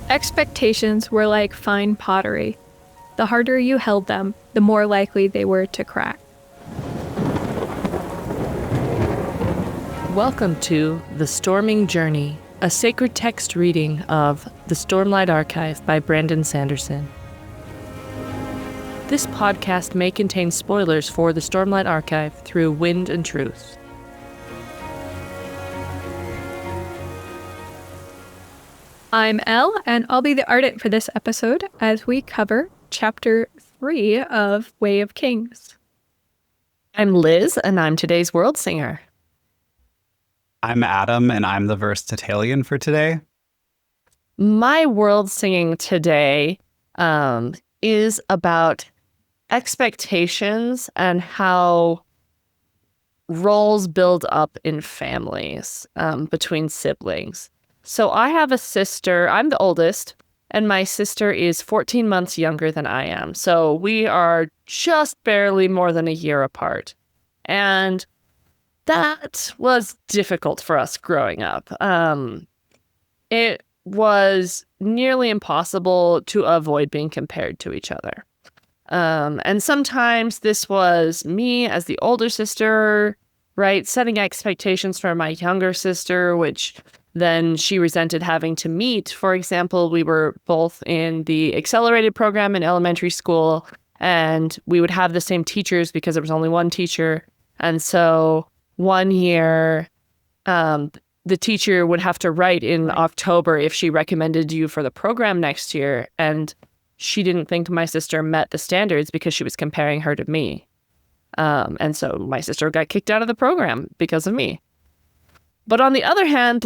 Expectations were like fine pottery. The harder you held them, the more likely they were to crack. Welcome to The Storming Journey, a sacred text reading of The Stormlight Archive by Brandon Sanderson. This podcast may contain spoilers for The Stormlight Archive through Wind and Truth. I'm Elle, and I'll be the Ardent for this episode as we cover Chapter 3 of Way of Kings. I'm Liz, and I'm today's Worldsinger. I'm Adam, and I'm the Veristitalian for today. My world singing today is about expectations and how roles build up in families between siblings. So I have a sister. I'm the oldest, and my sister is 14 months younger than I am. So we are just barely more than a year apart. And that was difficult for us growing up. It was nearly impossible to avoid being compared to each other. And sometimes this was me as the older sister, right, setting expectations for my younger sister, which then she resented having to meet. For example, we were both in the accelerated program in elementary school, and we would have the same teachers because there was only one teacher. And so one year, the teacher would have to write in October if she recommended you for the program next year. And she didn't think my sister met the standards because she was comparing her to me. And so my sister got kicked out of the program because of me. But on the other hand,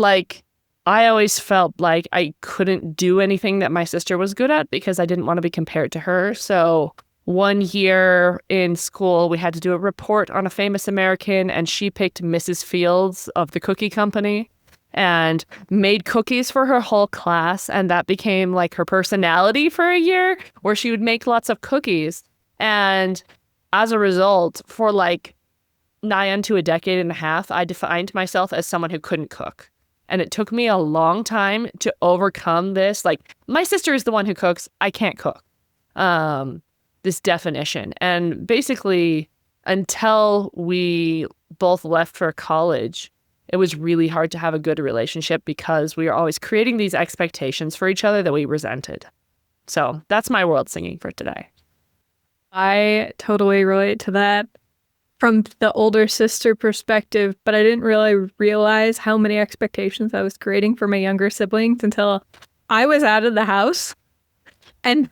I always felt like I couldn't do anything that my sister was good at because I didn't want to be compared to her. So one year in school, we had to do a report on a famous American, and she picked Mrs. Fields of the cookie company and made cookies for her whole class. And that became like her personality for a year, where she would make lots of cookies. And as a result, for nigh onto a decade and a half, I defined myself as someone who couldn't cook. And it took me a long time to overcome this. My sister is the one who cooks. I can't cook. This definition. And basically, until we both left for college, it was really hard to have a good relationship because we were always creating these expectations for each other that we resented. So that's my world singing for today. I totally relate to that from the older sister perspective, but I didn't really realize how many expectations I was creating for my younger siblings until I was out of the house. And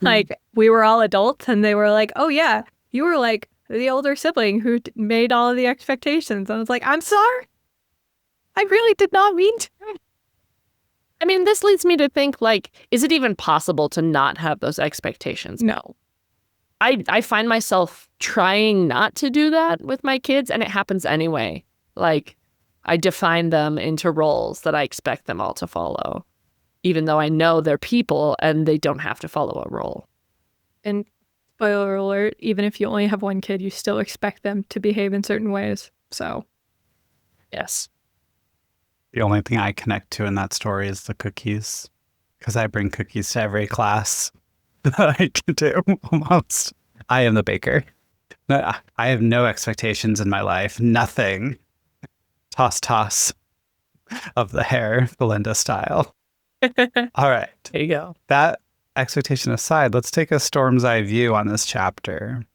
we were all adults, and they were like, oh yeah, you were the older sibling who made all of the expectations. I was like, I'm sorry. I really did not mean to. I mean, this leads me to think, is it even possible to not have those expectations? No. I find myself trying not to do that with my kids, and it happens anyway. I define them into roles that I expect them all to follow, even though I know they're people and they don't have to follow a role. And spoiler alert, even if you only have one kid, you still expect them to behave in certain ways. So, yes. The only thing I connect to in that story is the cookies, because I bring cookies to every class that I can do, almost. I am the baker. I have no expectations in my life. Nothing. Toss of the hair, Belinda style. All right. There you go. That expectation aside, let's take a storm's eye view on this chapter.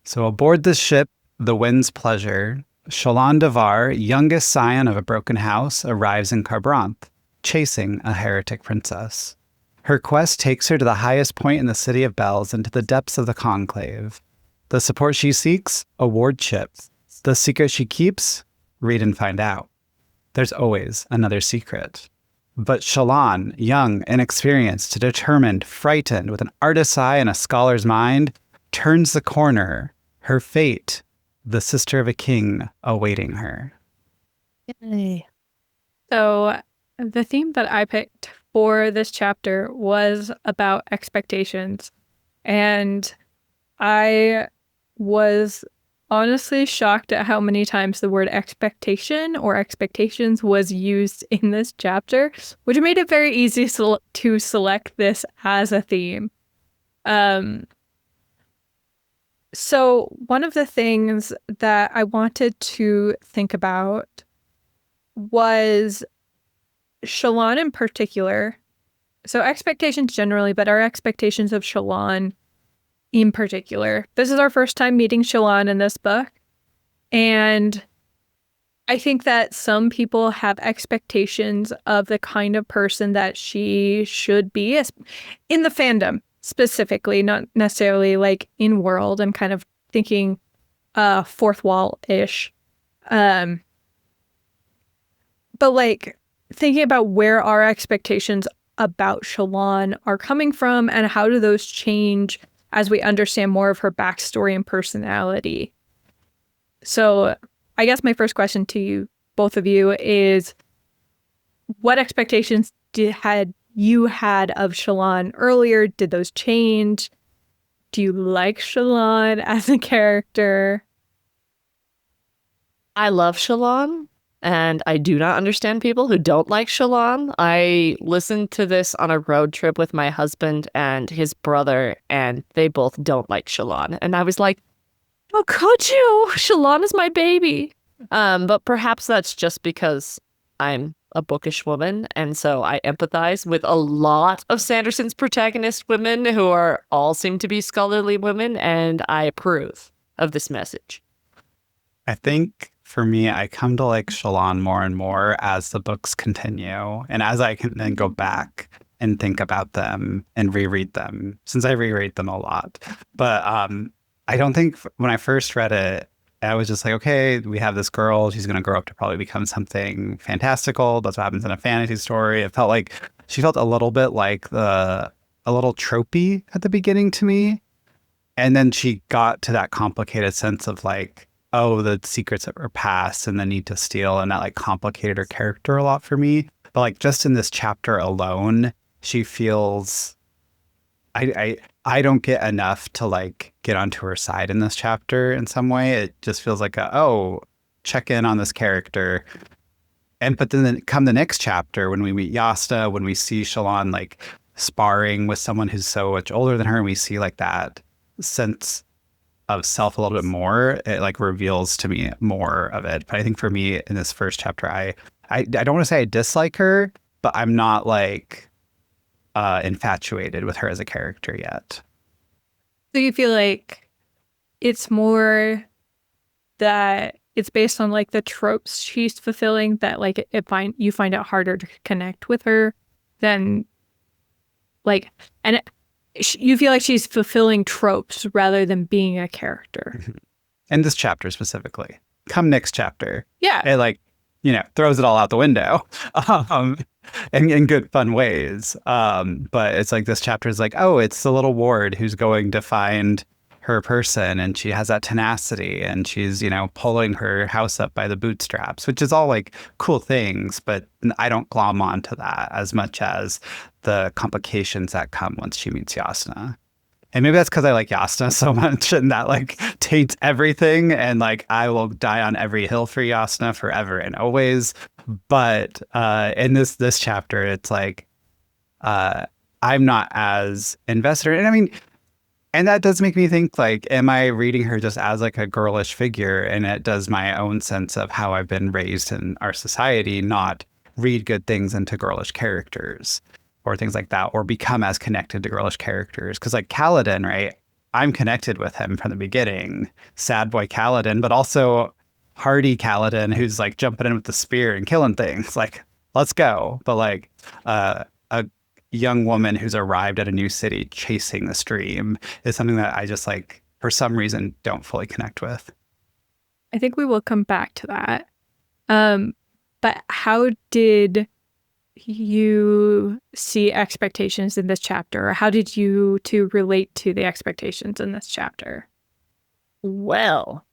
So aboard this ship, the Wind's Pleasure, Shallan Devar, youngest scion of a broken house, arrives in Kharbranth, chasing a heretic princess. Her quest takes her to the highest point in the City of Bells and to the depths of the Conclave. The support she seeks? A wardship. The secret she keeps? Read and find out. There's always another secret. But Shallan, young, inexperienced, determined, frightened, with an artist's eye and a scholar's mind, turns the corner. Her fate, the sister of a king, awaiting her. Yay. So the theme that I picked for this chapter was about expectations. And I was honestly shocked at how many times the word expectation or expectations was used in this chapter, which made it very easy to select this as a theme. So one of the things that I wanted to think about was Shallan in particular. So expectations generally, but our expectations of Shallan in particular. This is our first time meeting Shallan in this book. And I think that some people have expectations of the kind of person that she should be in the fandom specifically, not necessarily like in world. I'm kind of thinking fourth wall-ish. But like thinking about where our expectations about Shallan are coming from and how do those change as we understand more of her backstory and personality. So I guess my first question to you, both of you, is what expectations had you had of Shallan earlier? Did those change? Do you like Shallan as a character? I love Shallan, and I do not understand people who don't like Shallan. I listened to this on a road trip with my husband and his brother, and they both don't like Shallan. And I was like, how could you? Shallan is my baby. But perhaps that's just because I'm a bookish woman, and so I empathize with a lot of Sanderson's protagonist women who are all seem to be scholarly women, and I approve of this message. I think for me, I come to like Shallan more and more as the books continue, and as I can then go back and think about them and reread them, since I reread them a lot. But I don't think when I first read it, I was just like, okay, we have this girl. She's going to grow up to probably become something fantastical. That's what happens in a fantasy story. It felt like she felt a little bit like a little tropey at the beginning to me. And then she got to that complicated sense of like, oh, the secrets of her past and the need to steal. And that like complicated her character a lot for me. But like just in this chapter alone, she feels... I don't get enough to like get onto her side in this chapter in some way. It just feels like check in on this character. But then come the next chapter when we meet Yasta, when we see Shallan like sparring with someone who's so much older than her, and we see like that sense of self a little bit more, it like reveals to me more of it. But I think for me in this first chapter, I don't want to say I dislike her, but I'm not like infatuated with her as a character yet. So you feel like it's more that it's based on like the tropes she's fulfilling that like you find it harder to connect with her than like, and you feel like she's fulfilling tropes rather than being a character. In this chapter specifically. Come next chapter. Yeah. It like, throws it all out the window. In good fun ways. But it's like this chapter is like, oh, it's the little ward who's going to find her person, and she has that tenacity, and she's, pulling her house up by the bootstraps, which is all like cool things, but I don't glom onto that as much as the complications that come once she meets Yasna. And maybe that's because I like Yasna so much, and that like taints everything, and like I will die on every hill for Yasna forever and always. But in this chapter, it's like I'm not as invested. And I mean, and that does make me think like, am I reading her just as like a girlish figure? And it does my own sense of how I've been raised in our society, not read good things into girlish characters or things like that, or become as connected to girlish characters. Because like Kaladin, right? I'm connected with him from the beginning. Sad boy Kaladin, but also hardy Kaladin who's like jumping in with the spear and killing things. Like, let's go. But like a young woman who's arrived at a new city chasing the stream is something that I just like, for some reason, don't fully connect with. I think we will come back to that. But how did you see expectations in this chapter? Or how did you two relate to the expectations in this chapter? Well,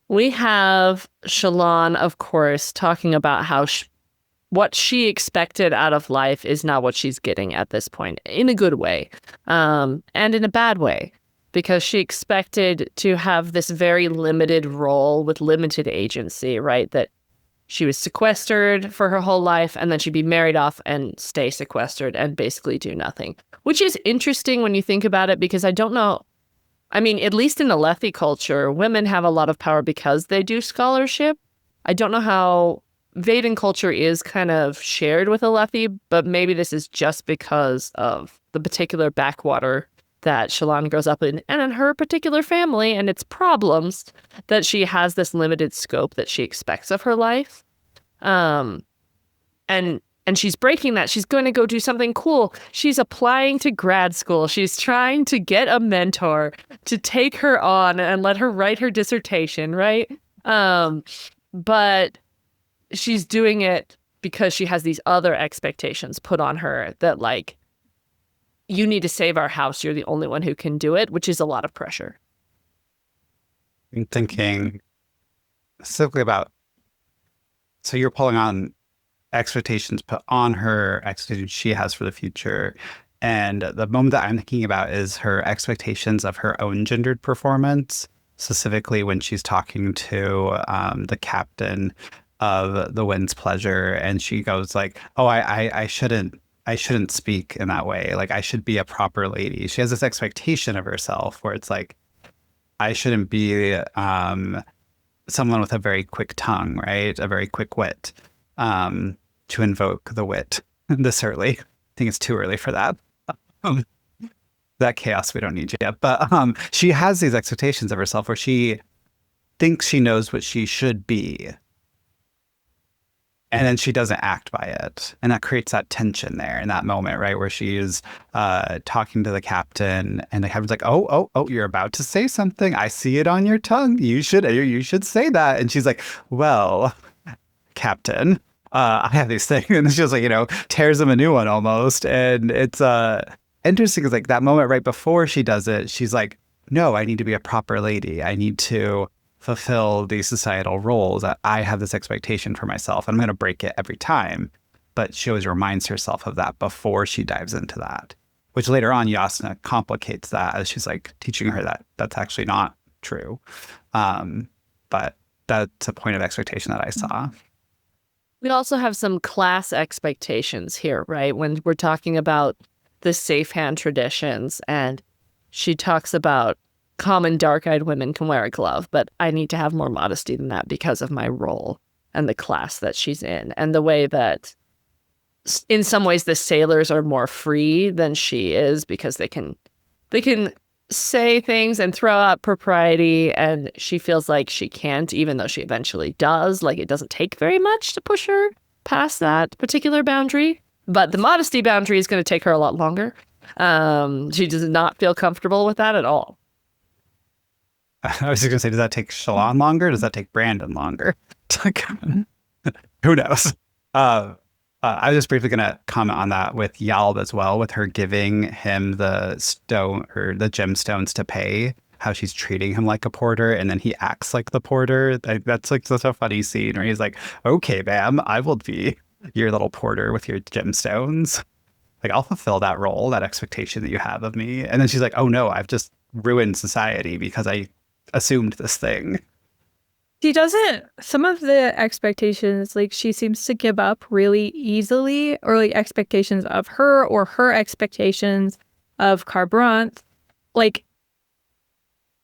we have Shallan, of course, talking about how what she expected out of life is not what she's getting at this point, in a good way, and in a bad way. because she expected to have this very limited role with limited agency, right? That she was sequestered for her whole life, and then she'd be married off and stay sequestered and basically do nothing. Which is interesting when you think about it, because I don't know. I mean, at least in the Lethe culture, women have a lot of power because they do scholarship. I don't know how Veden culture is kind of shared with Alethi, but maybe this is just because of the particular backwater that Shallan grows up in, and in her particular family and its problems, that she has this limited scope that she expects of her life. And she's breaking that. She's going to go do something cool. She's applying to grad school. She's trying to get a mentor to take her on and let her write her dissertation, right? But she's doing it because she has these other expectations put on her that, like, you need to save our house. You're the only one who can do it, which is a lot of pressure. I'm thinking specifically about, so you're pulling on expectations put on her, expectations she has for the future. And the moment that I'm thinking about is her expectations of her own gendered performance, specifically when she's talking to the captain of the Wind's Pleasure, and she goes like, oh, I shouldn't speak in that way. Like, I should be a proper lady. She has this expectation of herself where it's like, I shouldn't be someone with a very quick tongue, right? A very quick wit, to invoke the wit this early. I think it's too early for that. That chaos we don't need yet. But she has these expectations of herself where she thinks she knows what she should be, and then she doesn't act by it. And that creates that tension there in that moment, right? Where she is talking to the captain, and the captain's like, oh, you're about to say something. I see it on your tongue. You should say that. And she's like, well, Captain, I have these things. And she just like, tears him a new one almost. And it's interesting because like that moment right before she does it, she's like, no, I need to be a proper lady. I need to fulfill these societal roles. I have this expectation for myself. I'm going to break it every time. But she always reminds herself of that before she dives into that, which later on Yasna complicates that as she's like teaching her that that's actually not true. But that's a point of expectation that I saw. We also have some class expectations here, right? When we're talking about the safe hand traditions, and she talks about common dark-eyed women can wear a glove, but I need to have more modesty than that because of my role and the class that she's in, and the way that in some ways the sailors are more free than she is because they can say things and throw out propriety, and she feels like she can't, even though she eventually does. Like, it doesn't take very much to push her past that particular boundary, but the modesty boundary is going to take her a lot longer. She does not feel comfortable with that at all. I was just going to say, does that take Shallan longer? Does that take Brandon longer? Who knows? I was just briefly going to comment on that with Yalb as well, with her giving him the stone or the gemstones to pay, how she's treating him like a porter, and then he acts like the porter. That's like such a funny scene where he's like, okay, ma'am, I will be your little porter with your gemstones. Like, I'll fulfill that role, that expectation that you have of me. And then she's like, oh no, I've just ruined society because I assumed this thing. She doesn't, some of the expectations, like, she seems to give up really easily, or like expectations of her or her expectations of Kharbranth. Like,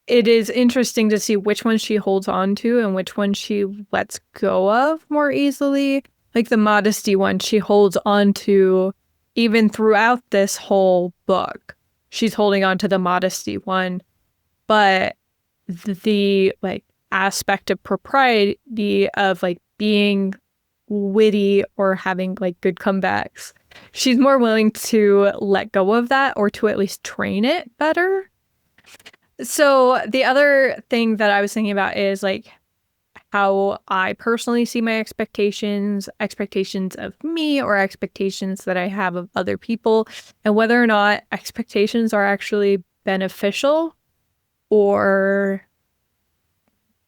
it is interesting to see which one she holds on to and which one she lets go of more easily. Like the modesty one, she holds on to even throughout this whole book. She's holding on to the modesty one, but the like aspect of propriety of like being witty or having like good comebacks, she's more willing to let go of that, or to at least train it better. So the other thing that I was thinking about is like how I personally see my expectations of me, or expectations that I have of other people, and whether or not expectations are actually beneficial or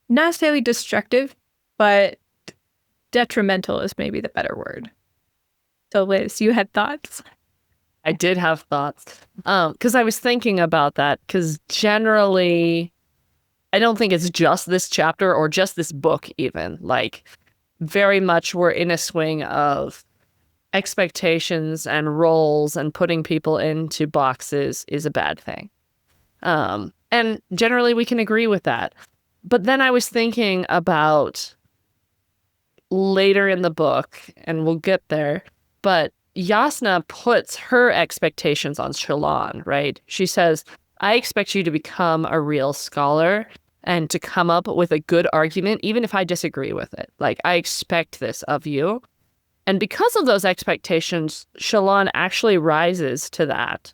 not necessarily destructive, but detrimental is maybe the better word. So Liz, you had thoughts? I did have thoughts. Because I was thinking about that, because generally, I don't think it's just this chapter or just this book even. Like, very much we're in a swing of expectations and roles, and putting people into boxes is a bad thing. And generally we can agree with that. But then I was thinking about later in the book, and we'll get there, but Yasna puts her expectations on Shallan, right? She says, I expect you to become a real scholar and to come up with a good argument, even if I disagree with it. Like, I expect this of you. And because of those expectations, Shallan actually rises to that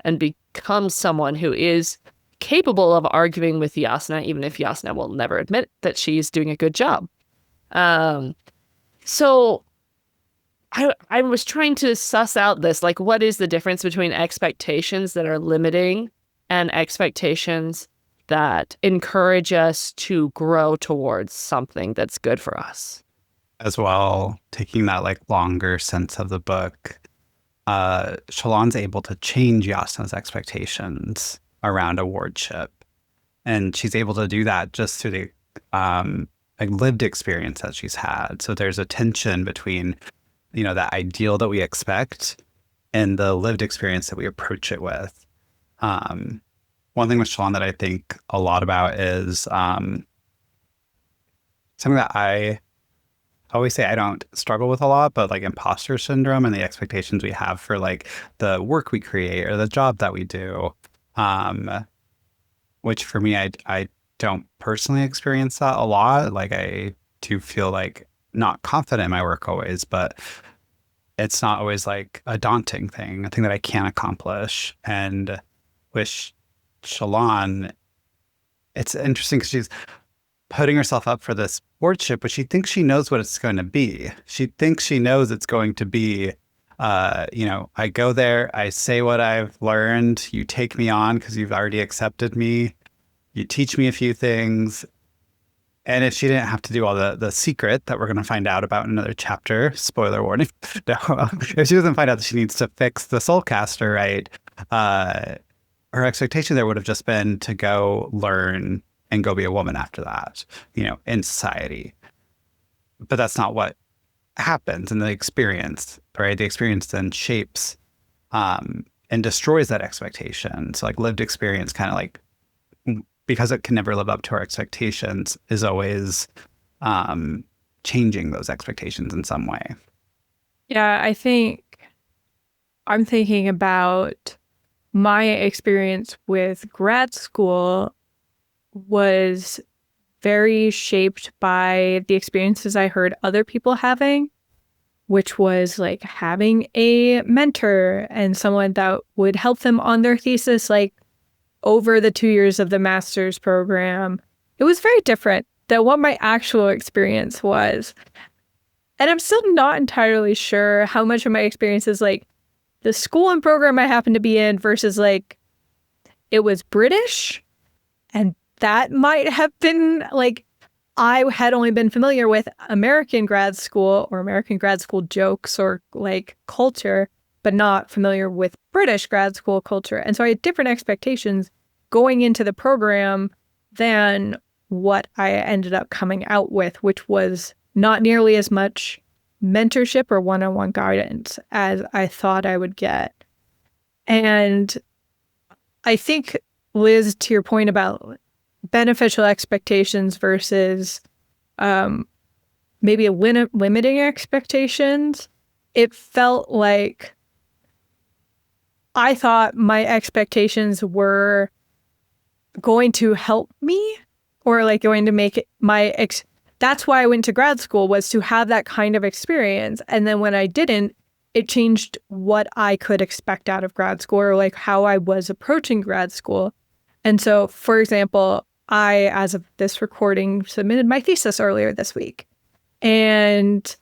and becomes someone who is capable of arguing with Yasna, even if Yasna will never admit that she's doing a good job. So I was trying to suss out this, like, what is the difference between expectations that are limiting and expectations that encourage us to grow towards something that's good for us? As well, taking that like longer sense of the book, Shallan's able to change Yasna's expectations around a wardship. And she's able to do that just through the like lived experience that she's had. So there's a tension between, that ideal that we expect and the lived experience that we approach it with. One thing with Shallan that I think a lot about is something that I always say I don't struggle with a lot, but like imposter syndrome and the expectations we have for like the work we create or the job that we do, which for me, I don't personally experience that a lot. Like, I do feel like not confident in my work always, but it's not always like a daunting thing, a thing that I can't accomplish. And with Shallan, it's interesting because she's putting herself up for this wardship, but she thinks she knows what it's going to be. She thinks she knows it's going to be, I go there, I say what I've learned, you take me on because you've already accepted me, you teach me a few things. And if she didn't have to do all the secret that we're going to find out about in another chapter, spoiler warning, no, if she doesn't find out that she needs to fix the soulcaster, right, her expectation there would have just been to go learn and go be a woman after that, in society. But that's not what happens in the experience, right? The experience then shapes and destroys that expectation. So like lived experience kind of like, because it can never live up to our expectations, is always changing those expectations in some way. Yeah, I think I'm thinking about my experience with grad school was very shaped by the experiences I heard other people having, which was like having a mentor and someone that would help them on their thesis, like over the 2 years of the master's program. It was very different than what my actual experience was. And I'm still not entirely sure how much of my experience is like the school and program I happened to be in versus like it was British, and that might have been like, I had only been familiar with American grad school or American grad school jokes or like culture, but not familiar with British grad school culture. And so I had different expectations going into the program than what I ended up coming out with, which was not nearly as much mentorship or one-on-one guidance as I thought I would get. And I think, Liz, to your point about beneficial expectations versus maybe limiting expectations, it felt like I thought my expectations were going to help me or like going to make it that's why I went to grad school, was to have that kind of experience. And then when I didn't, it changed what I could expect out of grad school or like how I was approaching grad school. And so, for example, I, as of this recording, submitted my thesis earlier this week. And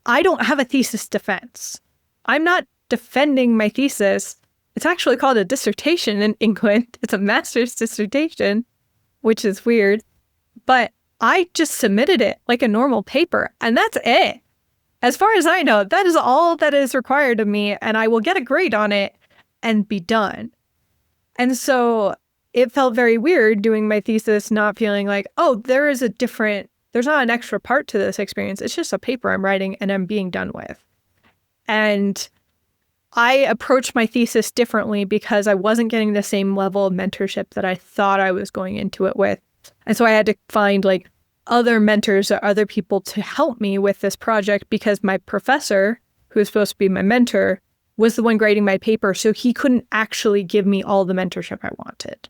I don't have a thesis defense. I'm not defending my thesis. It's actually called a dissertation in England. It's a master's dissertation, which is weird. But I just submitted it like a normal paper, and that's it. as far as I know, that is all that is required of me, and I will get a grade on it and be done. And so it felt very weird doing my thesis, not feeling like, oh, there's not an extra part to this experience. It's just a paper I'm writing and I'm being done with. And I approached my thesis differently because I wasn't getting the same level of mentorship that I thought I was going into it with. And so I had to find like other mentors or other people to help me with this project, because my professor, who was supposed to be my mentor, was the one grading my paper. So he couldn't actually give me all the mentorship I wanted.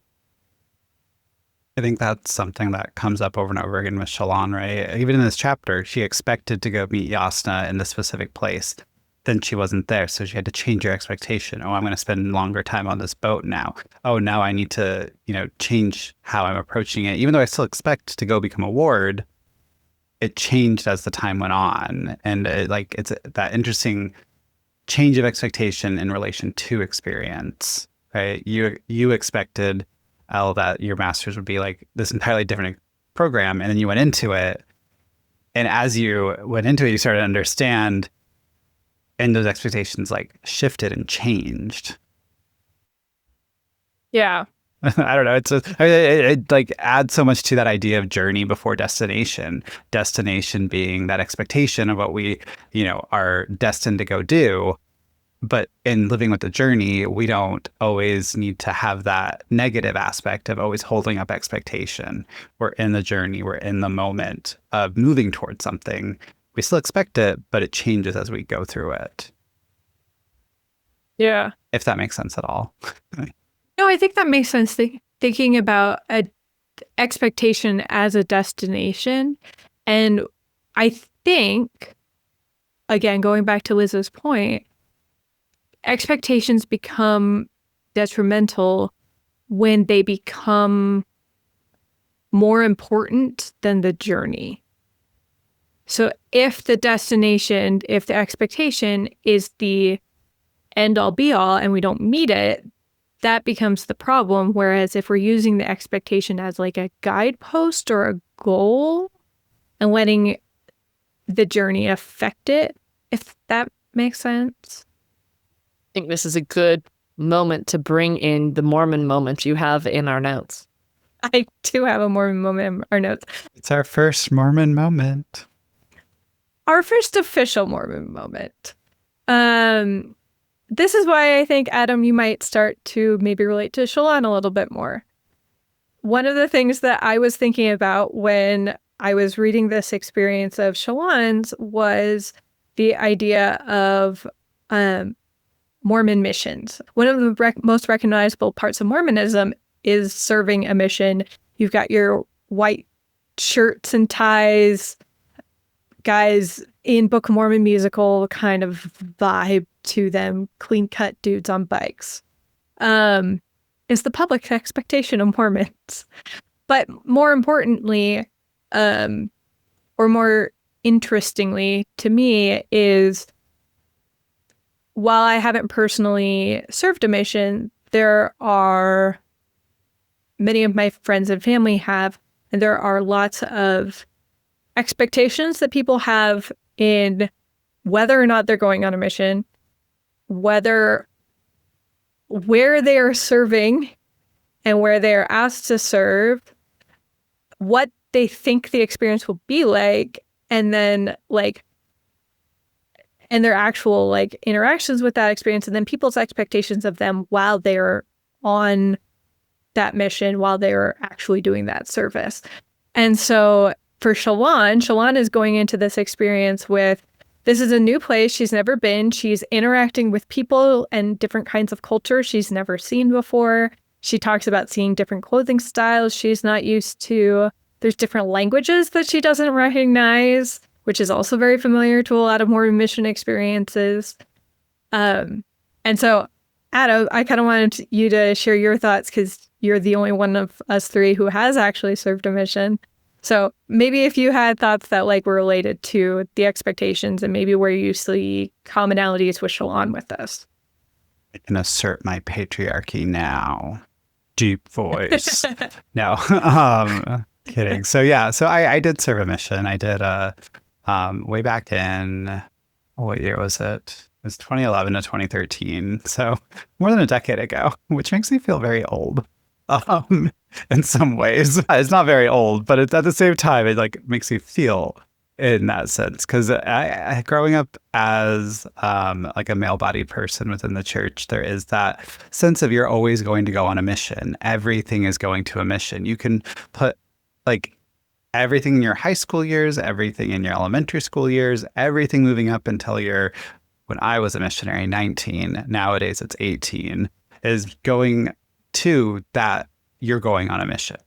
I think that's something that comes up over and over again with Shallan, right? Even in this chapter, she expected to go meet Yasna in this specific place. Then she wasn't there, so she had to change her expectation. Oh, I'm going to spend longer time on this boat now. Oh, now I need to, change how I'm approaching it. Even though I still expect to go become a ward, it changed as the time went on. And it's that interesting change of expectation in relation to experience, right? You expected, that your master's would be like this entirely different program, and then you went into it. And as you went into it, you started to understand, and those expectations like shifted and changed. Yeah. I don't know. It like adds so much to that idea of journey before destination. Destination being that expectation of what we, are destined to go do. But in living with the journey, we don't always need to have that negative aspect of always holding up expectation. We're in the journey. We're in the moment of moving towards something. We still expect it, but it changes as we go through it. Yeah. If that makes sense at all. No, I think that makes sense. Thinking about an expectation as a destination. And I think, again, going back to Liz's point, expectations become detrimental when they become more important than the journey. So if the destination, if the expectation is the end all be all and we don't meet it, that becomes the problem. Whereas if we're using the expectation as like a guidepost or a goal and letting the journey affect it, if that makes sense. I think this is a good moment to bring in the Mormon moment you have in our notes. I do have a Mormon moment in our notes. It's our first Mormon moment. Our first official Mormon moment. This is why I think, Adam, you might start to maybe relate to Shallan a little bit more. One of the things that I was thinking about when I was reading this experience of Shallan's was the idea of Mormon missions. One of the most recognizable parts of Mormonism is serving a mission. You've got your white shirts and ties, guys in Book of Mormon musical kind of vibe to them, clean-cut dudes on bikes. Is the public expectation of Mormons. But more importantly, or more interestingly to me, is while I haven't personally served a mission, there are many of my friends and family have, and there are lots of expectations that people have in whether or not they're going on a mission, where they are serving and where they are asked to serve, what they think the experience will be like, and then and their actual interactions with that experience, and then people's expectations of them while they're on that mission, while they're actually doing that service. And so for Shallan is going into this experience with, this is a new place she's never been. She's interacting with people and different kinds of culture she's never seen before. She talks about seeing different clothing styles she's not used to. There's different languages that she doesn't recognize, which is also very familiar to a lot of Mormon mission experiences. And so, Adam, I kind of wanted you to share your thoughts because you're the only one of us three who has actually served a mission. So maybe if you had thoughts that were related to the expectations and maybe where you see commonalities with Shallan with this. I can assert my patriarchy now. Deep voice. No, kidding. So yeah, so I did serve a mission. I did way back in what year was it? It was 2011 to 2013. So more than a decade ago, which makes me feel very old. In some ways, it's not very old, but at the same time, it like makes me feel in that sense. Because I growing up as like a male-bodied person within the church, there is that sense of you're always going to go on a mission. Everything is going to a mission. You can put like everything in your high school years, everything in your elementary school years, everything moving up until when I was a missionary, 19. Nowadays, it's 18. Is going to that you're going on a mission.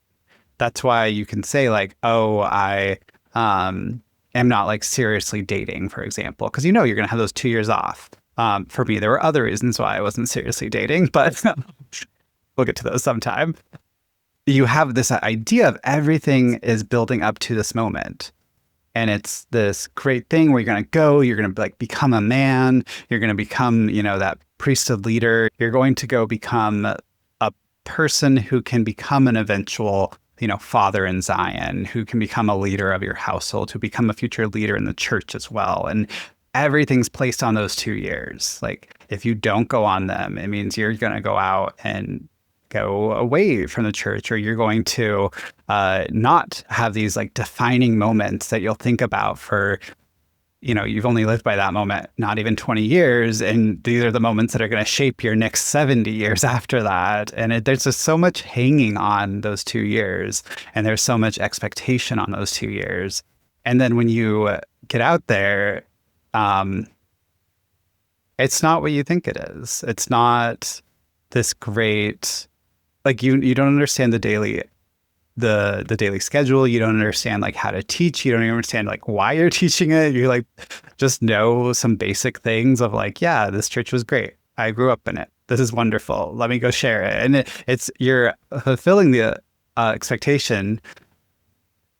That's why you can say like, oh, I am not like seriously dating, for example, because you're going to have those 2 years off. For me, there were other reasons why I wasn't seriously dating, but we'll get to those sometime. You have this idea of everything is building up to this moment. And it's this great thing where you're going to go, you're going to like become a man, you're going to become, that priesthood leader. You're going to go become a person who can become an eventual, father in Zion, who can become a leader of your household, who become a future leader in the church as well. And everything's placed on those 2 years. Like if you don't go on them, it means you're going to go out and go away from the church, or you're going to not have these like defining moments that you'll think about for, you've only lived by that moment, not even 20 years. And these are the moments that are going to shape your next 70 years after that. And there's just so much hanging on those 2 years. And there's so much expectation on those 2 years. And then when you get out there, it's not what you think it is. It's not this great, like you don't understand the daily schedule. You don't understand like how to teach. You don't even understand like why you're teaching it. You like just know some basic things of like, yeah, this church was great. I grew up in it. This is wonderful. Let me go share it. And you're fulfilling the expectation,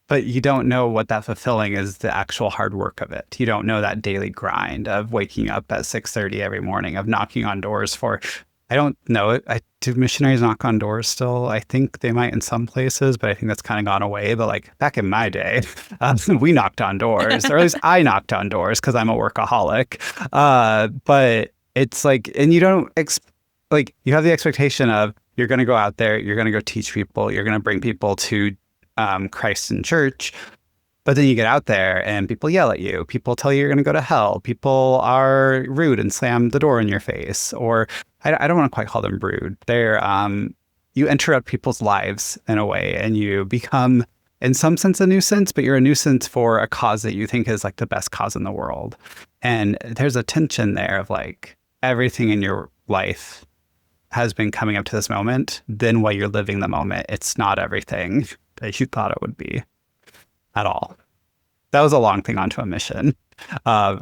but you don't know what that fulfilling is, the actual hard work of it. You don't know that daily grind of waking up at 6:30 every morning, of knocking on doors for, I don't know it. Do missionaries knock on doors still? I think they might in some places, but I think that's kind of gone away. But like back in my day, we knocked on doors, or at least I knocked on doors because I'm a workaholic. But it's like, and you don't like you have the expectation of you're going to go out there, you're going to go teach people, you're going to bring people to Christ in church. But then you get out there and people yell at you. People tell you you're going to go to hell. People are rude and slam the door in your face. Or I don't want to quite call them rude. They're you interrupt people's lives in a way, and you become, in some sense, a nuisance, but you're a nuisance for a cause that you think is like the best cause in the world. And there's a tension there of like everything in your life has been coming up to this moment. Then while you're living the moment, it's not everything that you thought it would be at all. That was a long thing onto a mission. No,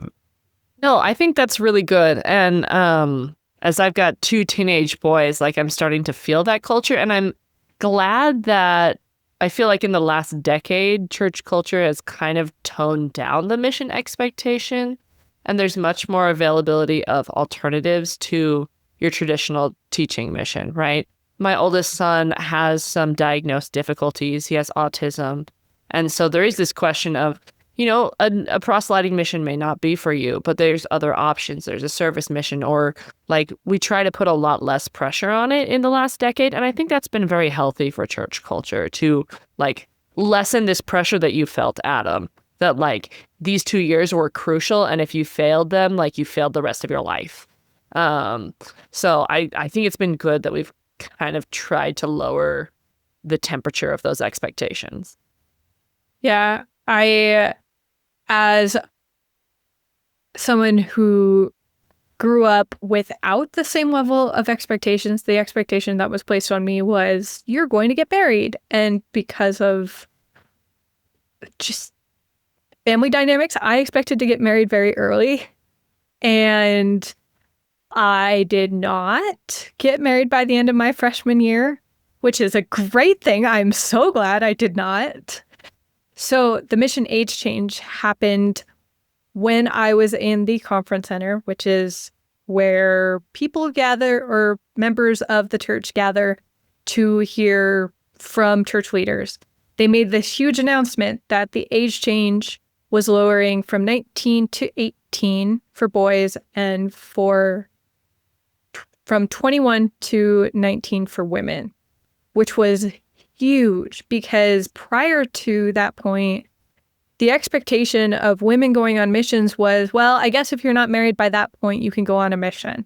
I think that's really good. And as I've got 2 teenage boys, like I'm starting to feel that culture. And I'm glad that I feel like in the last decade, church culture has kind of toned down the mission expectation. And there's much more availability of alternatives to your traditional teaching mission, right? My oldest son has some diagnosed difficulties. He has autism. And so there is this question of, a proselyting mission may not be for you, but there's other options. There's a service mission, or like we try to put a lot less pressure on it in the last decade. And I think that's been very healthy for church culture to like lessen this pressure that you felt, Adam, that like these 2 years were crucial. And if you failed them, like you failed the rest of your life. So I think it's been good that we've kind of tried to lower the temperature of those expectations. Yeah, as someone who grew up without the same level of expectations, the expectation that was placed on me was, you're going to get married. And because of just family dynamics, I expected to get married very early. And I did not get married by the end of my freshman year, which is a great thing. I'm so glad I did not. So the mission age change happened when I was in the conference center, which is where people gather, or members of the church gather, to hear from church leaders. They made this huge announcement that the age change was lowering from 19 to 18 for boys and from 21 to 19 for women, which was huge because prior to that point, the expectation of women going on missions was, well, I guess if you're not married by that point, you can go on a mission.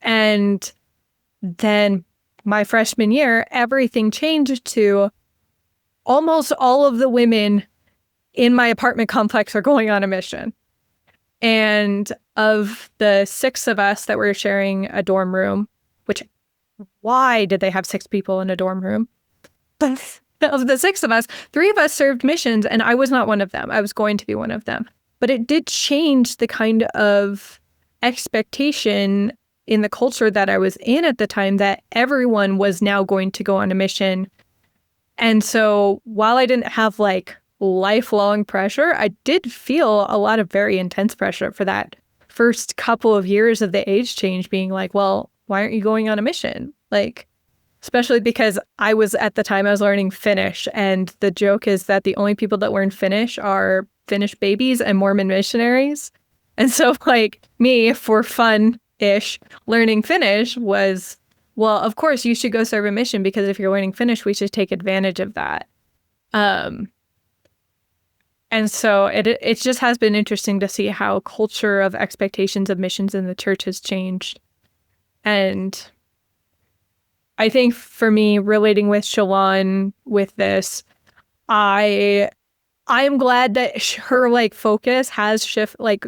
And then my freshman year, everything changed to almost all of the women in my apartment complex are going on a mission. And of the 6 of us that were sharing a dorm room, which, why did they have 6 people in a dorm room? But of the 6 of us, 3 of us served missions, and I was not one of them. I was going to be one of them. But it did change the kind of expectation in the culture that I was in at the time that everyone was now going to go on a mission. And so while I didn't have like lifelong pressure, I did feel a lot of very intense pressure for that first couple of years of the age change, being like, well, why aren't you going on a mission? Like, especially because I was learning Finnish, and the joke is that the only people that learn Finnish are Finnish babies and Mormon missionaries. And so like me, for fun-ish, learning Finnish was, well, of course you should go serve a mission, because if you're learning Finnish, we should take advantage of that. And so it just has been interesting to see how culture of expectations of missions in the church has changed. And I think for me, relating with Shallan with this, I am glad that her like focus has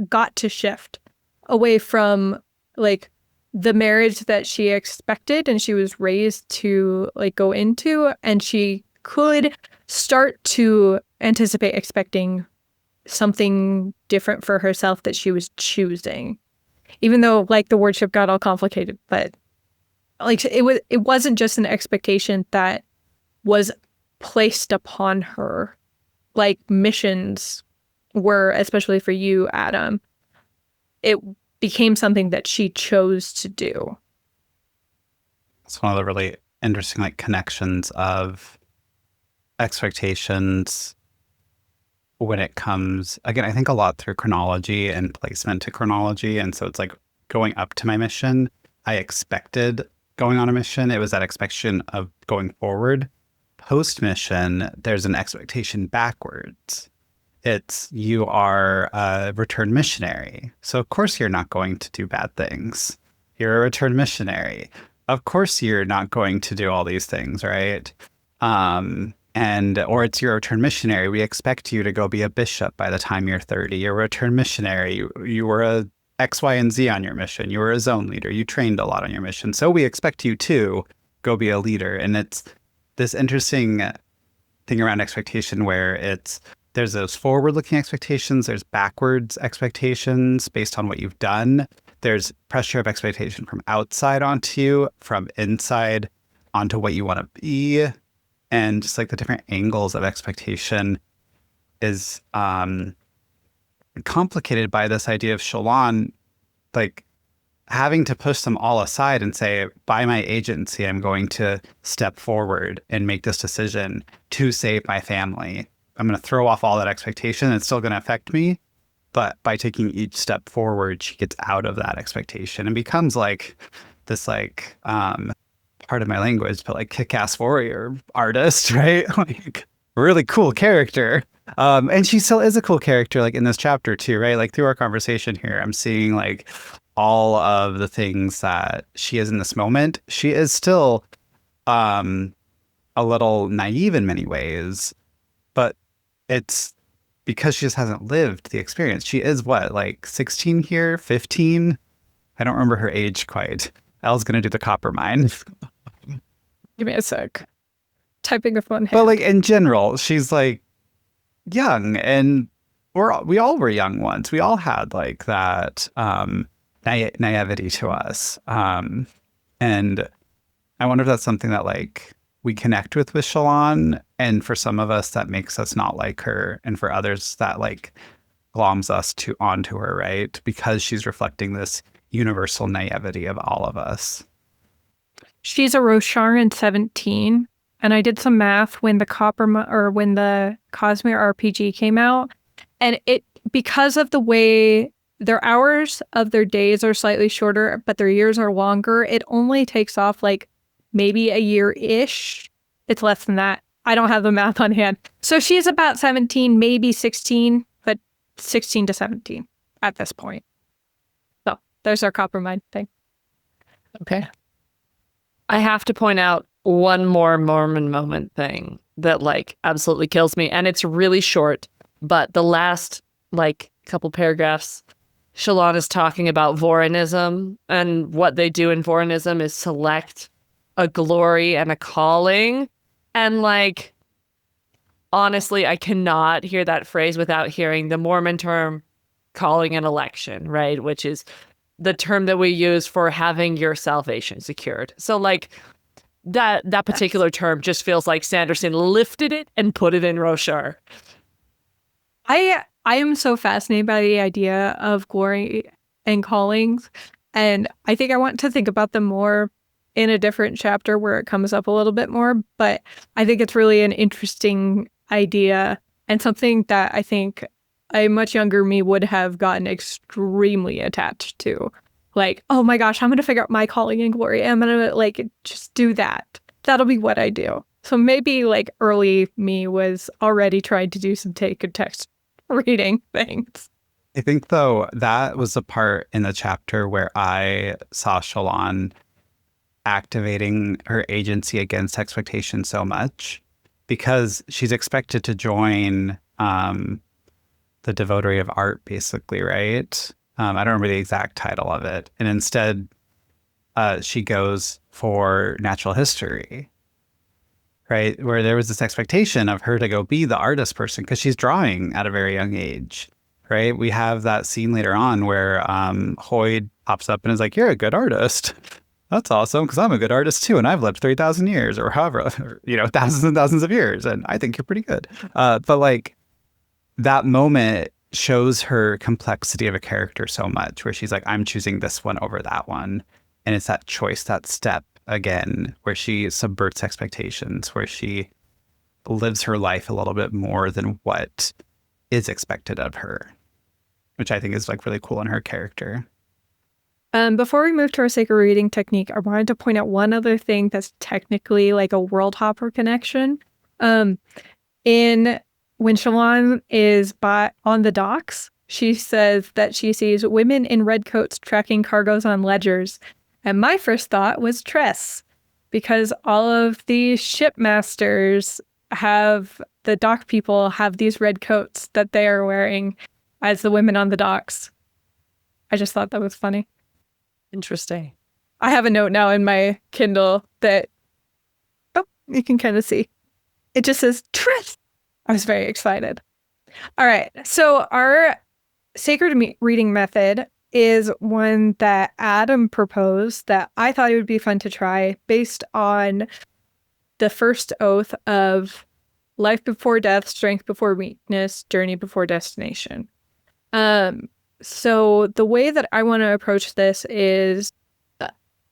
got to shift away from like the marriage that she expected and she was raised to like go into, and she could start to anticipate expecting something different for herself that she was choosing, even though like the wordship got all complicated. But like it wasn't just an expectation that was placed upon her like missions were, especially for you, Adam. It became something that she chose to do. It's one of the really interesting like connections of expectations when it comes, again, I think a lot through chronology and placement to chronology. And so it's like going up to my mission, I expected going on a mission. It was that expectation of going forward. Post-mission, there's an expectation backwards. It's you are a return missionary. So of course you're not going to do bad things. You're a return missionary. Of course you're not going to do all these things, right? Or it's you're a return missionary. We expect you to go be a bishop by the time you're 30. You're a return missionary. You were a X, Y, and Z on your mission. You were a zone leader. You trained a lot on your mission. So we expect you to go be a leader. And it's this interesting thing around expectation where there's those forward-looking expectations, there's backwards expectations based on what you've done. There's pressure of expectation from outside onto you, from inside onto what you want to be. And just like the different angles of expectation is complicated by this idea of Shallan, like having to push them all aside and say, by my agency, I'm going to step forward and make this decision to save my family. I'm going to throw off all that expectation. It's still going to affect me. But by taking each step forward, she gets out of that expectation and becomes like this, like, part of my language, but like kick-ass warrior artist, right? Like really cool character. And she still is a cool character, like in this chapter too, right? Like through our conversation here, I'm seeing like all of the things that she is in this moment. She is still a little naive in many ways, but it's because she just hasn't lived the experience. She is what, like 16 here, 15? I don't remember her age quite. Elle's going to do the copper mine. Give me a sec. Typing with one hand. But like in general, she's like young, and we all were young once. We all had like that naivety to us. And I wonder if that's something that like we connect with Shallan, and for some of us that makes us not like her, and for others that like gloms us onto her, right? Because she's reflecting this universal naivety of all of us. She's a Rosharan 17, and I did some math when the when the Cosmere RPG came out, and it, because of the way their hours of their days are slightly shorter, but their years are longer. It only takes off like maybe a year-ish. It's less than that. I don't have the math on hand. So she's about 17, maybe 16, but 16 to 17 at this point. So there's our copper mine thing. Okay. I have to point out one more Mormon moment thing that like absolutely kills me. And it's really short, but the last like couple paragraphs, Shallan is talking about Vorinism, and what they do in Vorinism is select a glory and a calling. And like, honestly, I cannot hear that phrase without hearing the Mormon term calling and election, right? Which is the term that we use for having your salvation secured. So like that particular term just feels like Sanderson lifted it and put it in Roshar. I am so fascinated by the idea of glory and callings, and I think I want to think about them more in a different chapter where it comes up a little bit more, but I think it's really an interesting idea and something that I think a much younger me would have gotten extremely attached to. Like, oh my gosh, I'm going to figure out my calling and glory. I'm going to like just do that. That'll be what I do. So maybe like early me was already trying to do some take and text reading things. I think, though, that was the part in the chapter where I saw Shallan activating her agency against expectation so much, because she's expected to join the devotee of art, basically, right? I don't remember the exact title of it. And instead, she goes for natural history, right? Where there was this expectation of her to go be the artist person because she's drawing at a very young age, right? We have that scene later on where Hoyd pops up and is like, you're a good artist. That's awesome, because I'm a good artist too, and I've lived 3,000 years or however, or, you know, thousands and thousands of years, and I think you're pretty good. But like that moment shows her complexity of a character so much, where she's like, I'm choosing this one over that one. And it's that choice, that step again, where she subverts expectations, where she lives her life a little bit more than what is expected of her, which I think is like really cool in her character. Before we move to our sacred reading technique, I wanted to point out one other thing that's technically like a world hopper connection. When Shallan is on the docks, she says that she sees women in red coats tracking cargoes on ledgers. And my first thought was Tress, because all of the shipmasters the dock people have these red coats that they are wearing as the women on the docks. I just thought that was funny. Interesting. I have a note now in my Kindle that, you can kind of see. It just says Tress. I was very excited. All right. So our sacred reading method is one that Adam proposed that I thought it would be fun to try based on the first oath of life before death, strength before weakness, journey before destination. So the way that I want to approach this is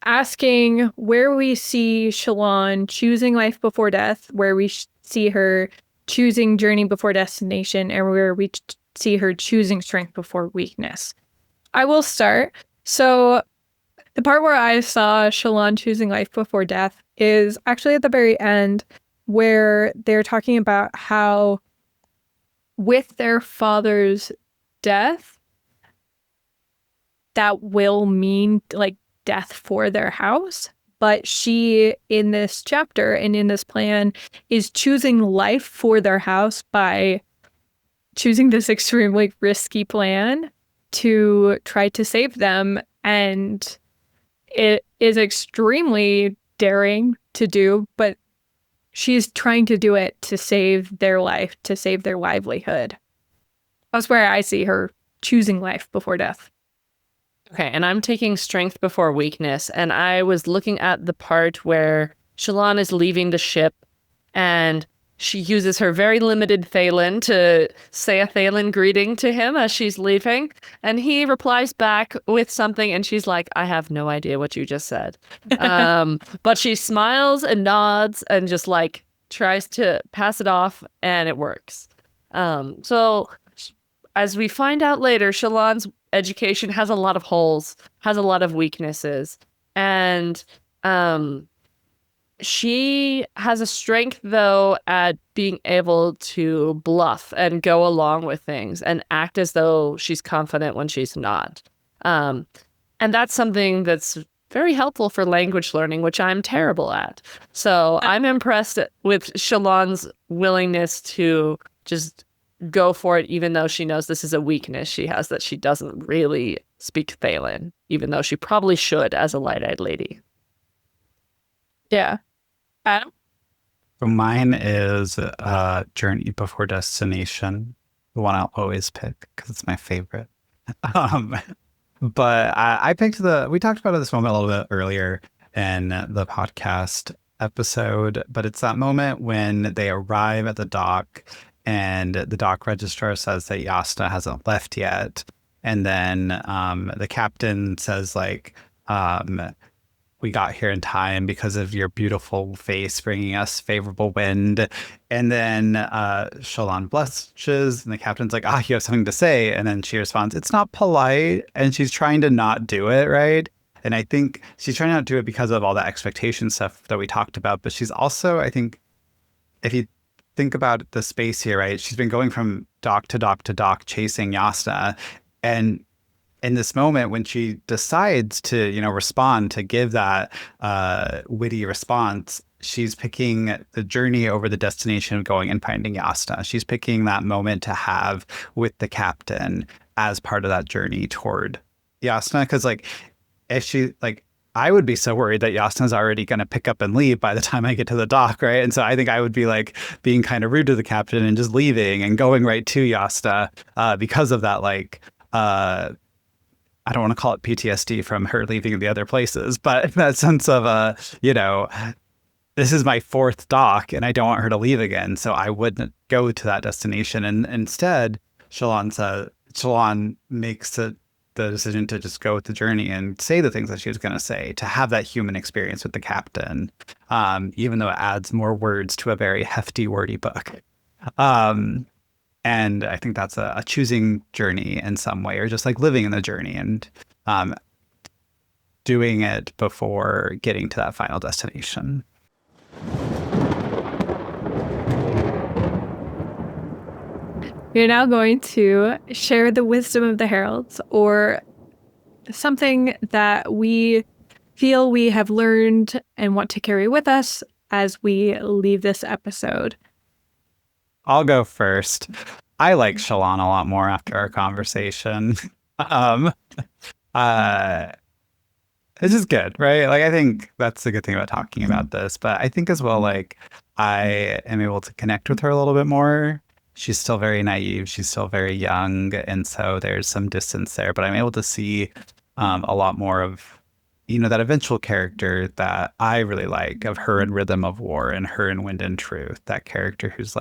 asking where we see Shallan choosing life before death, where we see her choosing journey before destination, and where we see her choosing strength before weakness. I will start. So the part where I saw Shallan choosing life before death is actually at the very end, where they're talking about how with their father's death, that will mean like death for their house. But she, in this chapter and in this plan, is choosing life for their house by choosing this extremely risky plan to try to save them. And it is extremely daring to do, but she's trying to do it to save their life, to save their livelihood. That's where I see her choosing life before death. Okay, and I'm taking strength before weakness, and I was looking at the part where Shallan is leaving the ship, and she uses her very limited Thalen to say a Thalen greeting to him as she's leaving, and he replies back with something, and she's like, I have no idea what you just said. But she smiles and nods and just like tries to pass it off, and it works. So as we find out later, Shallan's education has a lot of holes, has a lot of weaknesses. And she has a strength, though, at being able to bluff and go along with things and act as though she's confident when she's not. And that's something that's very helpful for language learning, which I'm terrible at. So I'm impressed with Shallan's willingness to just go for it, even though she knows this is a weakness she has, that she doesn't really speak Thaylen, even though she probably should as a light-eyed lady. Yeah. Adam? So mine is Journey Before Destination, the one I'll always pick because it's my favorite. But I picked we talked about this moment a little bit earlier in the podcast episode, but it's that moment when they arrive at the dock and the dock registrar says that Yasna hasn't left yet. And then the captain says, like, we got here in time because of your beautiful face bringing us favorable wind. And then Shallan blushes and the captain's like, you have something to say. And then she responds, it's not polite. And she's trying to not do it, right? And I think she's trying not to do it because of all the expectation stuff that we talked about. But she's also, I think, if you think about the space here, right? She's been going from dock to dock to dock chasing Yasna. And in this moment, when she decides to, respond, to give that witty response, she's picking the journey over the destination of going and finding Yasna. She's picking that moment to have with the captain as part of that journey toward Yasna. Because, if she, I would be so worried that Yasna's already going to pick up and leave by the time I get to the dock, right? And so I think I would be being kind of rude to the captain and just leaving and going right to Yasna because of that, I don't want to call it PTSD from her leaving the other places, but that sense of, this is my fourth dock and I don't want her to leave again. So I wouldn't go to that destination. And instead, Shallan makes the decision to just go with the journey and say the things that she was going to say, to have that human experience with the captain, even though it adds more words to a very hefty, wordy book. And I think that's a choosing journey in some way, or just living in the journey and doing it before getting to that final destination. We're now going to share the wisdom of the heralds, or something that we feel we have learned and want to carry with us as we leave this episode. I'll go first. I like Shallan a lot more after our conversation. It's just good, right? I think that's the good thing about talking about this. But I think as well, I am able to connect with her a little bit more. She's still very naive. She's still very young. And so there's some distance there. But I'm able to see a lot more of, that eventual character that I really like, of her in Rhythm of War and her in Wind and Truth. That character who's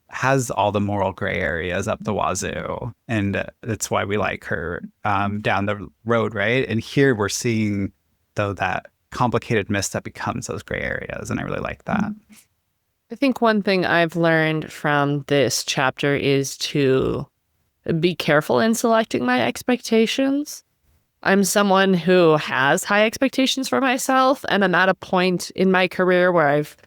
has all the moral gray areas up the wazoo. And that's why we like her down the road, right? And here we're seeing, though, that complicated mist that becomes those gray areas. And I really like that. I think one thing I've learned from this chapter is to be careful in selecting my expectations. I'm someone who has high expectations for myself, and I'm at a point in my career where I've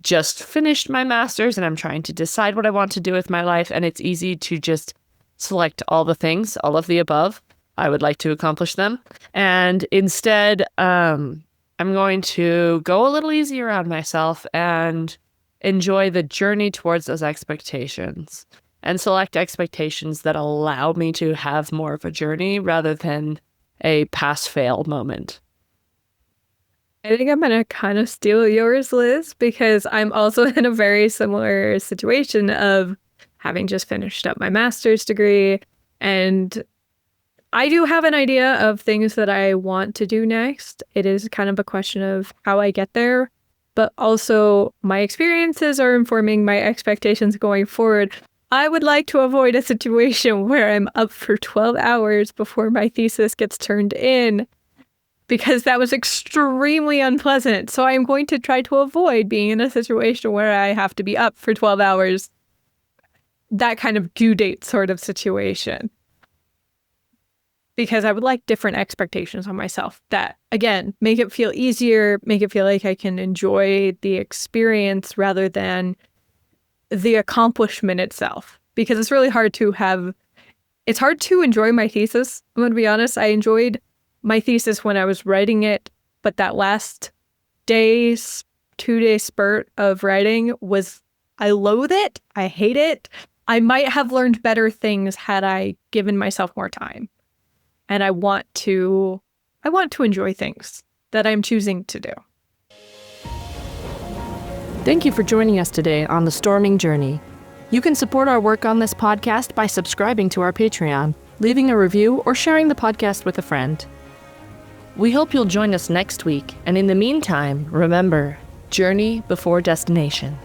just finished my master's and I'm trying to decide what I want to do with my life, and it's easy to just select all the things, all of the above. I would like to accomplish them. And instead, I'm going to go a little easier on myself and enjoy the journey towards those expectations, and select expectations that allow me to have more of a journey rather than a pass-fail moment. I think I'm going to kind of steal yours, Liz, because I'm also in a very similar situation of having just finished up my master's degree. And I do have an idea of things that I want to do next. It is kind of a question of how I get there, but also my experiences are informing my expectations going forward. I would like to avoid a situation where I'm up for 12 hours before my thesis gets turned in, because that was extremely unpleasant. So I'm going to try to avoid being in a situation where I have to be up for 12 hours, that kind of due date sort of situation. because I would like different expectations on myself that, again, make it feel easier, make it feel like I can enjoy the experience rather than the accomplishment itself. Because it's really hard to it's hard to enjoy my thesis. I'm going to be honest. I enjoyed my thesis when I was writing it, but that last 2-day spurt of writing I loathe it. I hate it. I might have learned better things had I given myself more time. And I want to enjoy things that I'm choosing to do. Thank you for joining us today on The Storming Journey. You can support our work on this podcast by subscribing to our Patreon, leaving a review, or sharing the podcast with a friend. We hope you'll join us next week, and in the meantime, remember, journey before destination.